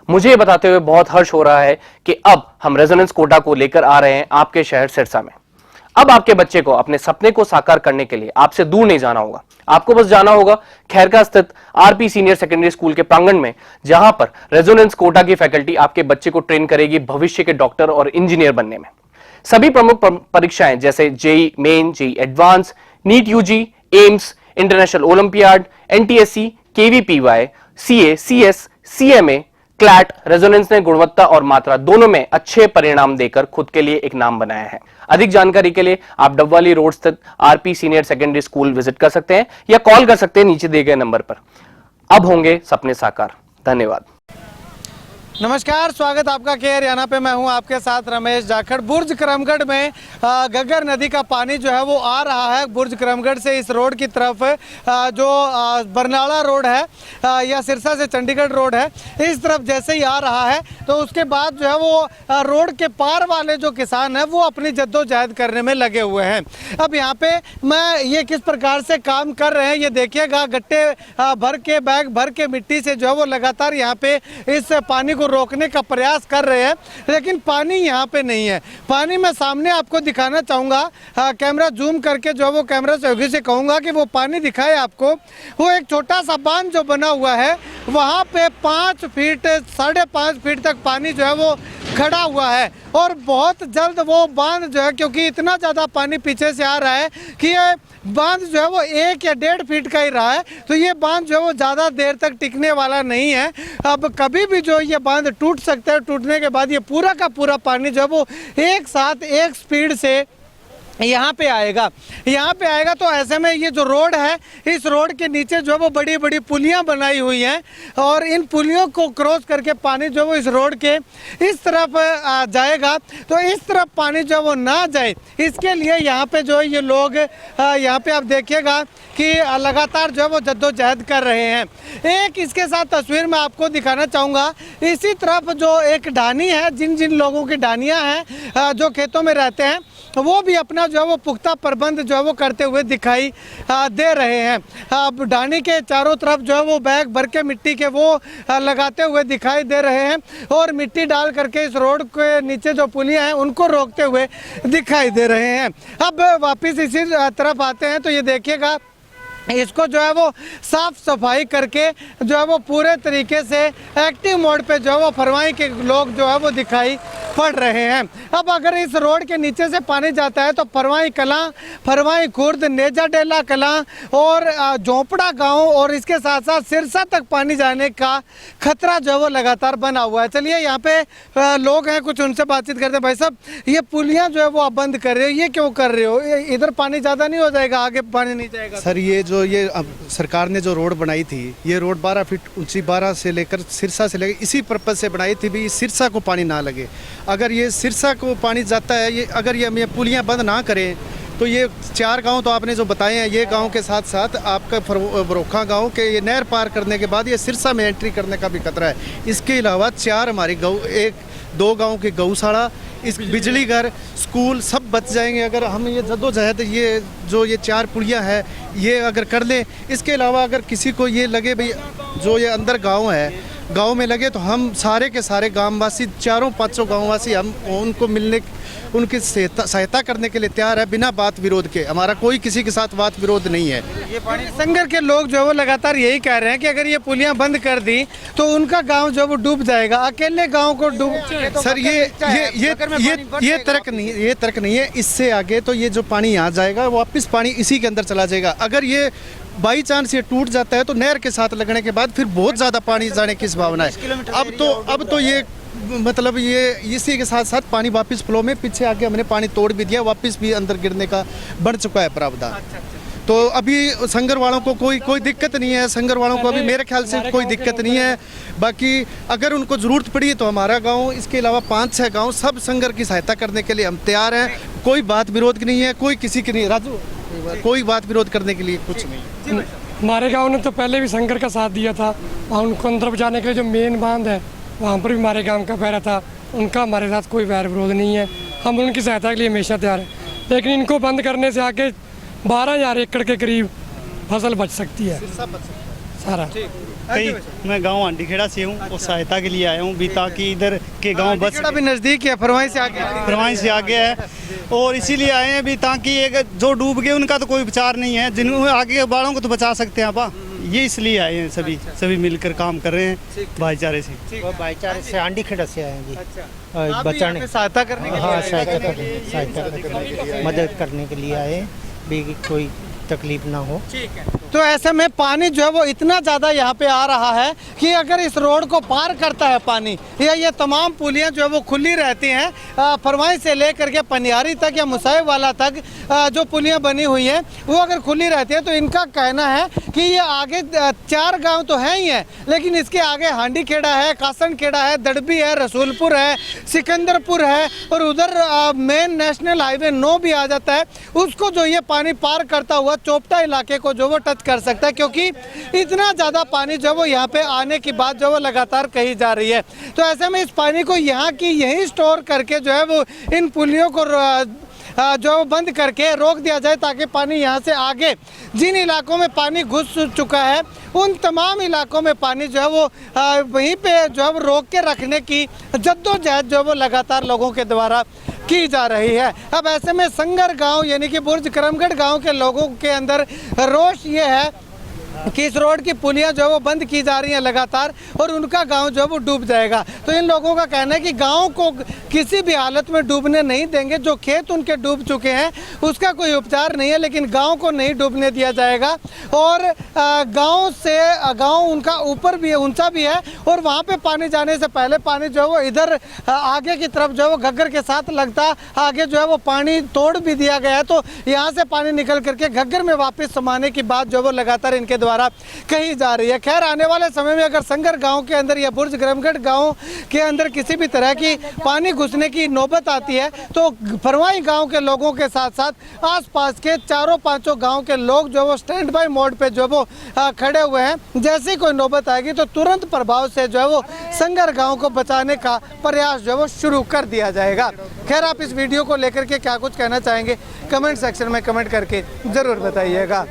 मुझे ये बताते हुए बहुत हर्ष हो रहा है कि अब हम रेजोनेंस कोटा को लेकर आ रहे हैं आपके शहर सिरसा में। अब आपके बच्चे को अपने सपने को साकार करने के लिए आपसे दूर नहीं जाना होगा। आपको बस जाना होगा खैरका स्थित आरपी सीनियर सेकेंडरी स्कूल के प्रांगण में, जहां पर रेजोनेंस कोटा की फैकल्टी आपके बच्चे को ट्रेन करेगी भविष्य के डॉक्टर और इंजीनियर बनने में। सभी प्रमुख परीक्षाएं जैसे JEE Main, JEE advance, NEET UG, AIIMS, international olympiad, NTSC, KVPY, CA, CS, CMA, CLAT, Resonance ने गुणवत्ता और मात्रा दोनों में अच्छे परिणाम देकर खुद के लिए एक नाम बनाया है। अधिक जानकारी के लिए आप डबवाली रोड स्थित RP senior secondary school visit कर सकते हैं या कॉल कर सकते हैं नीचे दिए गए नंबर पर। अब होंगे सपने साकार। धन्यवाद। नमस्कार, स्वागत आपका के हरियाणा पे। मैं हूं आपके साथ रमेश जाखड़। बुर्ज करमगढ़ में घग्गर नदी का पानी जो है वो आ रहा है बुर्ज करमगढ़ से इस रोड की तरफ, जो बरनाला रोड है या सिरसा से चंडीगढ़ रोड है, इस तरफ जैसे ही आ रहा है तो उसके बाद जो है वो रोड के पार वाले जो किसान हैं वो अपनी जद्दोजहद करने में लगे हुए हैं। अब यहाँ पे मैं ये किस प्रकार से काम कर रहे हैं ये देखिएगा। गट्टे भर के, बैग भर के मिट्टी से जो है वो लगातार यहाँ पे इस पानी को रोकने का प्रयास कर रहे हैं, लेकिन पानी यहाँ पे नहीं है। पानी मैं सामने आपको दिखाना चाहूँगा, कैमरा जूम करके जो है वो कैमरा सहयोगी से कहूँगा कि वो पानी दिखाए आपको। वो एक छोटा सा बांध जो बना हुआ है वहाँ पे 5 फीट 5.5 फीट तक पानी जो है वो खड़ा हुआ है और बहुत जल्द वो बांध जो है, क्योंकि इतना ज़्यादा पानी पीछे से आ रहा है कि ये बांध जो है वो 1 या 1.5 फीट का ही रहा है, तो ये बांध जो है वो ज़्यादा देर तक टिकने वाला नहीं है। अब कभी भी जो ये बांध टूट सकता है। टूटने के बाद ये पूरा का पूरा पानी जो है वो एक साथ एक स्पीड से यहाँ पे आएगा। तो ऐसे में ये जो रोड है, इस रोड के नीचे जो है वो बड़ी बड़ी पुलियाँ बनाई हुई हैं और इन पुलियों को क्रॉस करके पानी जो है वो इस रोड के इस तरफ जाएगा। तो इस तरफ पानी जो है वो ना जाए, इसके लिए यहाँ पे जो है ये लोग यहाँ पे आप देखिएगा कि लगातार जो है वो जद्दोजहद कर रहे हैं। एक इसके साथ तस्वीर मैं आपको दिखाना चाहूँगा। इसी तरफ जो एक ढानी है, जिन लोगों की ढानियाँ हैं जो खेतों में रहते हैं, वो भी अपना जो है वो पुख्ता प्रबंध जो है वो करते हुए दिखाई दे रहे हैं। अब ढानी के चारों तरफ जो है वो बैग भर के मिट्टी के वो लगाते हुए दिखाई दे रहे हैं और मिट्टी डाल करके इस रोड के नीचे जो पुलियाँ हैं उनको रोकते हुए दिखाई दे रहे हैं। अब वापस इसी तरफ आते हैं तो ये देखिएगा, इसको जो है वो साफ सफाई करके जो है वो पूरे तरीके से एक्टिव मोड पे जो है वो फरवाई के लोग जो है वो दिखाई पड़ रहे हैं। अब अगर इस रोड के नीचे से पानी जाता है तो फरवाई कलां, फरवाई खुर्द, नेजा डेला कलां और झोंपड़ा गांव और इसके साथ साथ सिरसा तक पानी जाने का खतरा जो है वो लगातार बना हुआ है। चलिए यहाँ पे लोग हैं, कुछ उनसे बातचीत करते हैं। भाई साहब, ये पुलियाँ जो है वो आप बंद कर रहे हो, ये क्यों कर रहे हो? इधर पानी ज़्यादा नहीं हो जाएगा, आगे पानी नहीं जाएगा? सर, ये अब सरकार ने जो रोड बनाई थी, ये रोड 12 फीट ऊंची, 12 से लेकर सिरसा से लेकर इसी पर्पज से बनाई थी भी सिरसा को पानी ना लगे। अगर ये सिरसा को पानी जाता है, ये अगर ये पुलियाँ बंद ना करें तो ये 4 गांव तो आपने जो बताए हैं, ये गांव के साथ साथ आपका बरोखा गांव के ये नहर पार करने के बाद ये सिरसा में एंट्री करने का भी खतरा है। इसके अलावा 4 हमारी 2 गांव के गौशाला, इस बिजली घर, स्कूल सब बच जाएंगे अगर हम ये जद्दोजहद ये 4 पुलियाँ हैं ये अगर कर लें। इसके अलावा अगर किसी को ये लगे भाई जो ये अंदर गांव है, गांव में लगे तो हम सारे के सारे गांववासी, 400-500 गांववासी, हम उनको मिलने, उनकी सहायता करने के लिए तैयार है बिना बात विरोध के। हमारा कोई किसी के साथ बात विरोध नहीं है। ये पानी संघर्ष के लोग जो है वो लगातार यही कह रहे हैं कि अगर ये पुलियाँ बंद कर दी तो उनका गांव जो है वो डूब जाएगा, अकेले गांव को डूब। सर, ये तर्क नहीं है। इससे आगे तो ये जो पानी यहाँ जाएगा वापस पानी इसी के अंदर चला जाएगा। अगर ये बाई चांस ये टूट जाता है तो नहर के साथ लगने के बाद फिर बहुत ज़्यादा पानी जाने की संभावना है। अब तो ये मतलब ये इसी के साथ साथ पानी वापस फ्लो में पीछे आके हमने पानी तोड़ भी दिया, वापस भी अंदर गिरने का बढ़ चुका है प्रावधान। तो अभी संगर वालों को कोई दिक्कत नहीं है। संगर वालों को अभी मेरे ख्याल से कोई दिक्कत नहीं है। बाकी अगर उनको ज़रूरत पड़ी तो हमारा गांव, इसके अलावा 5-6 गांव, सब संगर की सहायता करने के लिए हम तैयार हैं। कोई बात विरोध नहीं है, कोई किसी की नहीं। राजू, कोई बात विरोध करने के लिए कुछ नहीं। हमारे गांव ने तो पहले भी संगर का साथ दिया था और उनको अंदर बचाने के लिए जो मेन बांध है वहाँ पर भी हमारे गांव का पैरा था। उनका हमारे साथ कोई वैर विरोध नहीं है, हम उनकी सहायता के लिए हमेशा तैयार हैं। लेकिन इनको बंद करने से आगे 12,000 एकड़ के करीब फसल बच सकती है सारा। कई मैं गांव आंडीखेड़ा से हूँ और सहायता के लिए आया हूँ भी, ताकि इधर के गांव बस आंडीखेड़ा भी नज़दीक है, फरवाई से आगे। प्रवाही से आगे है और इसीलिए आए हैं भी, ताकि एक जो डूब गए उनका तो कोई उपचार नहीं है, जिन आगे बाड़ों को तो बचा सकते हैं आपा, ये इसलिए आए हैं। सभी मिलकर काम कर रहे हैं भाईचारे से। वो भाईचारे से आंडीखेड़ा से आएंगे अच्छा, आप भी यहाँ बचाने, पे सहायता करने के लिए हाँ आए हैं? सहायता करने के लिए, मदद करने के लिए आए भी कि कोई तकलीफ ना हो। ठीक है। तो ऐसे में पानी जो है वो इतना ज़्यादा यहाँ पे आ रहा है कि अगर इस रोड को पार करता है पानी, या ये तमाम पुलियाँ जो है वो खुली रहती हैं, फरवाई से लेकर के पनियारी तक या मुसाहिब वाला तक जो पुलियाँ बनी हुई हैं वो अगर खुली रहती है, तो इनका कहना है कि ये आगे 4 गांव तो हैं ही हैं, लेकिन इसके आगे हांडीखेड़ा है, कासनखेड़ा है, दड़बी है, रसूलपुर है, सिकंदरपुर है और उधर मेन नेशनल हाईवे 9 भी आ जाता है। उसको जो ये पानी पार करता हुआ चोपटा इलाके को जो वो टच कर सकता है, क्योंकि इतना ज़्यादा पानी जो वो यहाँ पे आने की बात जो वो लगातार कही जा रही है। तो ऐसे में इस पानी को यहाँ की यहीं स्टोर करके जो है वो इन पुलियों को जो बंद करके रोक दिया जाए, ताकि पानी यहाँ से आगे जिन इलाकों में पानी घुस चुका है उन तमाम इलाकों में पानी जो है वो वहीं पे जो है वो रोक के रखने की जद्दोजहद जो है वो लगातार लोगों के द्वारा की जा रही है। अब ऐसे में संगर गांव यानी कि बुर्ज करमगढ़ गांव के लोगों के अंदर रोष ये है कि इस रोड की पुलियाँ जो है वो बंद की जा रही हैं लगातार, और उनका गांव जो है वो डूब जाएगा। तो इन लोगों का कहना है कि गांव को किसी भी हालत में डूबने नहीं देंगे, जो खेत उनके डूब चुके हैं उसका कोई उपचार नहीं है, लेकिन गांव को नहीं डूबने दिया जाएगा। और गांव उनका ऊपर भी है, ऊंचा भी है, और वहाँ पे पानी जाने से पहले पानी जो है वो इधर आगे की तरफ जो है वो घग्गर के साथ लगता आगे जो है वो पानी तोड़ भी दिया गया है। तो यहाँ से पानी निकल करके घग्गर में वापस समाने की बात जो वो लगातार इनके द्वारा कही जा रही है। खैर, आने वाले समय में अगर संगर गांव के अंदर या बुर्ज करमगढ़ गांव के अंदर किसी भी तरह की पानी घुसने की नौबत आती है, तो फरवाई गांव के लोगों के साथ साथ आसपास के 4-5 गांव के लोग जो वो स्टैंड बाय मोड पे जो वो खड़े हुए हैं। जैसी कोई नौबत आएगी तो तुरंत प्रभाव से जो है वो संगर गांव को बचाने का प्रयास जो है वो शुरू कर दिया जाएगा। खैर, आप इस वीडियो को लेकर के क्या कुछ कहना चाहेंगे, कमेंट सेक्शन में कमेंट करके जरूर बताइएगा।